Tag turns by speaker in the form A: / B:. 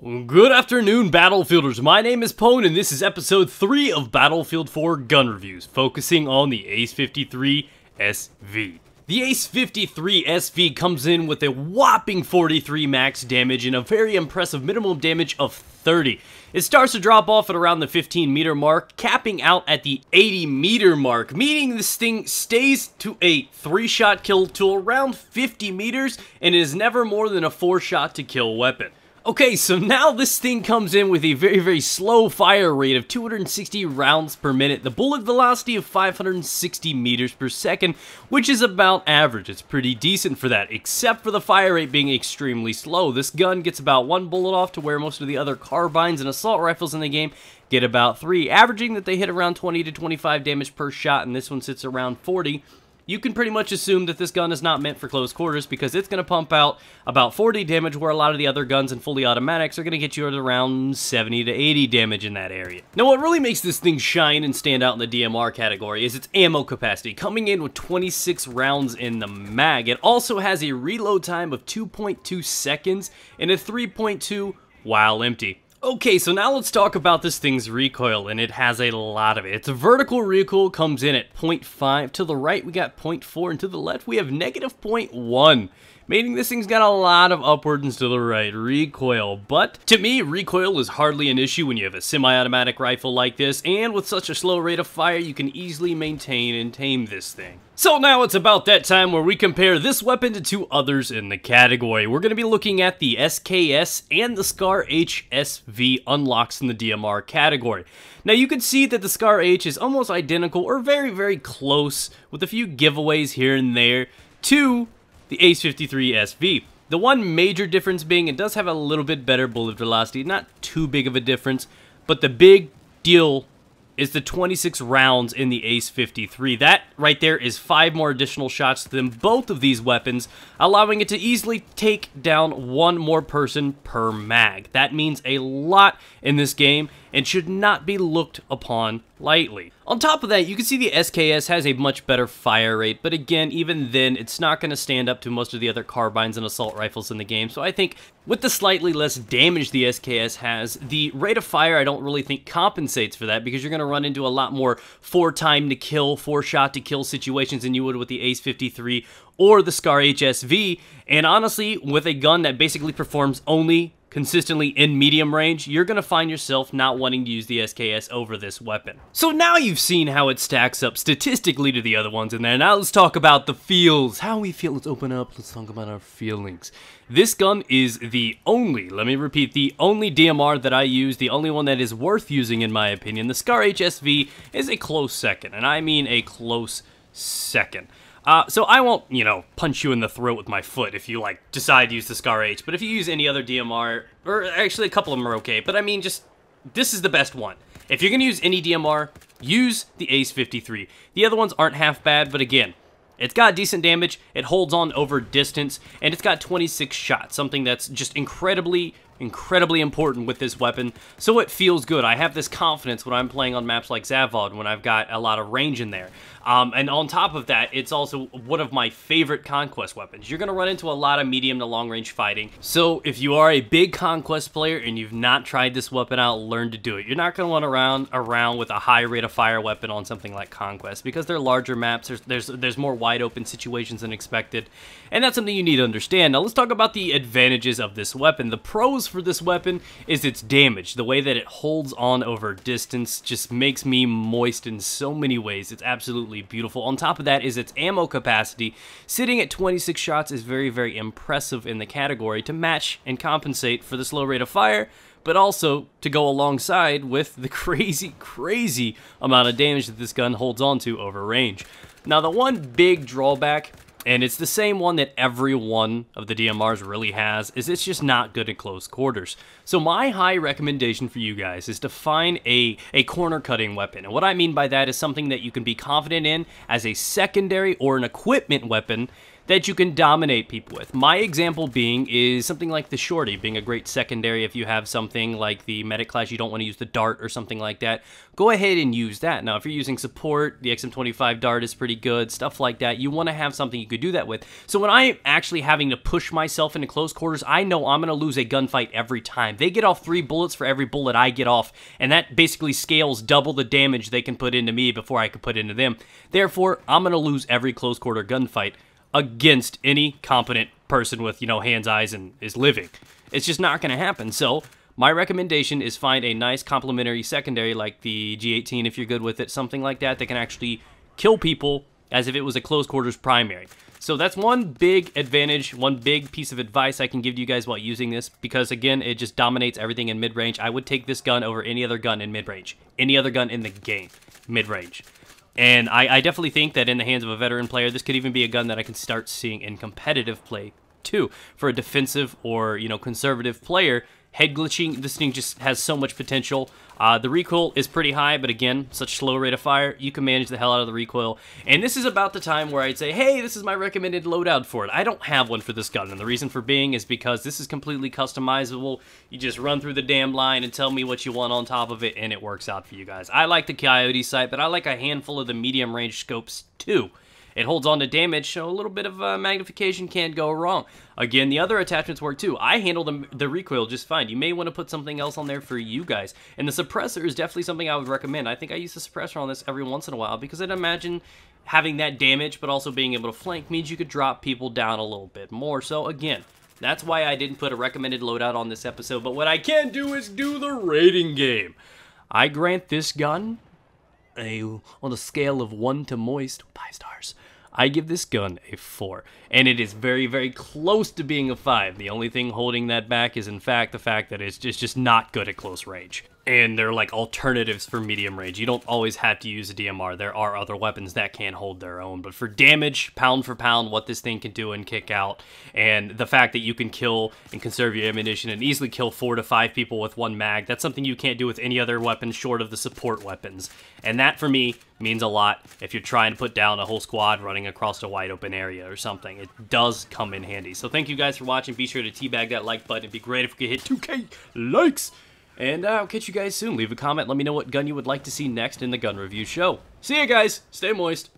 A: Good afternoon, Battlefielders. My name is Pwn, and this is episode 3 of Battlefield 4 Gun Reviews, focusing on the Ace-53 SV. The Ace-53 SV comes in with a whopping 43 max damage and a very impressive minimum damage of 30. It starts to drop off at around the 15 meter mark, capping out at the 80 meter mark, meaning this thing stays to a 3-shot kill to around 50 meters and is never more than a 4-shot to kill weapon. Okay, so now this thing comes in with a very slow fire rate of 260 rounds per minute, the bullet velocity of 560 meters per second, which is about average. It's pretty decent for that, except for the fire rate being extremely slow. This gun gets about 1 bullet off to where most of the other carbines and assault rifles in the game get about 3, averaging that they hit around 20 to 25 damage per shot, and this one sits around 40. You can pretty much assume that this gun is not meant for close quarters because it's going to pump out about 40 damage, where a lot of the other guns and fully automatics are going to get you at around 70 to 80 damage in that area. Now, what really makes this thing shine and stand out in the DMR category is its ammo capacity, coming in with 26 rounds in the mag. It also has a reload time of 2.2 seconds and a 3.2 while empty. Okay, so now let's talk about this thing's recoil, and it has a lot of it. Its vertical recoil comes in at 0.5. To the right, we got 0.4, and to the left, we have negative 0.1. Meaning this thing's got a lot of upwards to the right recoil. But to me, recoil is hardly an issue when you have a semi-automatic rifle like this, and with such a slow rate of fire, you can easily maintain and tame this thing. So now it's about that time where we compare this weapon to 2 others in the category. We're going to be looking at the SKS and the Scar HSV unlocks in the DMR category. Now you can see that the Scar H is almost identical or very close, with a few giveaways here and there, to the Ace-53 SV. The one major difference being it does have a little bit better bullet velocity, not too big of a difference, but the big deal is the 26 rounds in the Ace-53. That right there is 5 more additional shots than both of these weapons, allowing it to easily take down 1 more person per mag. That means a lot in this game and should not be looked upon lightly. On top of that, you can see the SKS has a much better fire rate, but again, even then, it's not going to stand up to most of the other carbines and assault rifles in the game, so I think with the slightly less damage the SKS has, the rate of fire I don't really think compensates for that, because you're going to run into a lot more 4-time to kill, 4-shot to kill situations than you would with the Ace-53 or the Scar HSV, and honestly, with a gun that basically performs only consistently in medium range, you're going to find yourself not wanting to use the SKS over this weapon. So now you've seen how it stacks up statistically to the other ones in there. Now let's talk about the feels. How we feel. Let's open up. Let's talk about our feelings. This gun is the only, let me repeat, the only DMR that I use, the only one that is worth using in my opinion. The Scar HSV is a close second, and I mean a close second. So I won't, punch you in the throat with my foot if you, decide to use the Scar H, but if you use any other DMR, or actually a couple of them are okay, but I mean, this is the best one. If you're going to use any DMR, use the Ace-53. The other ones aren't half bad, but again, it's got decent damage, it holds on over distance, and it's got 26 shots, something that's just incredibly important with this weapon, so it feels good. I have this confidence when I'm playing on maps like Zavod, when I've got a lot of range in there. And on top of that, it's also one of my favorite Conquest weapons. You're going to run into a lot of medium to long range fighting, so if you are a big Conquest player and you've not tried this weapon out, learn to do it. You're not going to want to run around with a high rate of fire weapon on something like Conquest, because they're larger maps, there's more wide open situations than expected, and that's something you need to understand. Now let's talk about the advantages of this weapon. The pros for this weapon is its damage. The way that it holds on over distance just makes me moist in so many ways. It's absolutely beautiful. On top of that is its ammo capacity. Sitting at 26 shots is very impressive in the category to match and compensate for the slow rate of fire, but also to go alongside with the crazy amount of damage that this gun holds on to over range. Now the one big drawback, and it's the same one that every one of the DMRs really has, is it's just not good at close quarters. So my high recommendation for you guys is to find a corner cutting weapon. And what I mean by that is something that you can be confident in as a secondary or an equipment weapon that you can dominate people with. My example being is something like the Shorty being a great secondary. If you have something like the medic class, you don't want to use the dart or something like that, go ahead and use that. Now, if you're using support, the XM25 dart is pretty good, stuff like that. You want to have something you could do that with. So when I'm actually having to push myself into close quarters, I know I'm going to lose a gunfight every time. They get off 3 bullets for every bullet I get off, and that basically scales double the damage they can put into me before I can put into them. Therefore, I'm going to lose every close quarter gunfight against any competent person with, hands, eyes, and is living. It's just not going to happen. So my recommendation is find a nice complementary secondary like the G18 if you're good with it, something like that can actually kill people as if it was a close quarters primary. So that's one big advantage, one big piece of advice I can give you guys while using this, because again, it just dominates everything in mid-range. I would take this gun over any other gun in mid-range, any other gun in the game, mid-range. And I definitely think that in the hands of a veteran player, this could even be a gun that I can start seeing in competitive play too. For a defensive or, conservative player, head glitching, this thing just has so much potential. The recoil is pretty high, but again, such slow rate of fire, you can manage the hell out of the recoil. And this is about the time where I'd say, hey, this is my recommended loadout for it. I don't have one for this gun, and the reason for being is because this is completely customizable. You just run through the damn line and tell me what you want on top of it, and it works out for you guys. I like the Coyote sight, but I like a handful of the medium range scopes too. It holds on to damage, so a little bit of magnification can't go wrong. Again, the other attachments work too. I handle the recoil just fine. You may want to put something else on there for you guys. And the suppressor is definitely something I would recommend. I think I use the suppressor on this every once in a while because I'd imagine having that damage but also being able to flank means you could drop people down a little bit more. So again, that's why I didn't put a recommended loadout on this episode. But what I can do is do the rating game. I grant this gun on a scale of 1 to moist, 5 stars. I give this gun a 4, and it is very, very close to being a 5. The only thing holding that back is, in fact, the fact that it's just not good at close range. And they're like alternatives for medium range. You don't always have to use a DMR. There are other weapons that can hold their own. But for damage, pound for pound, what this thing can do and kick out, and the fact that you can kill and conserve your ammunition and easily kill 4 to 5 people with 1 mag, that's something you can't do with any other weapon short of the support weapons. And that, for me, means a lot if you're trying to put down a whole squad running across a wide open area or something. It does come in handy. So thank you guys for watching. Be sure to teabag that like button. It'd be great if we could hit 2K likes. And I'll catch you guys soon. Leave a comment. Let me know what gun you would like to see next in the gun review show. See ya, guys. Stay moist.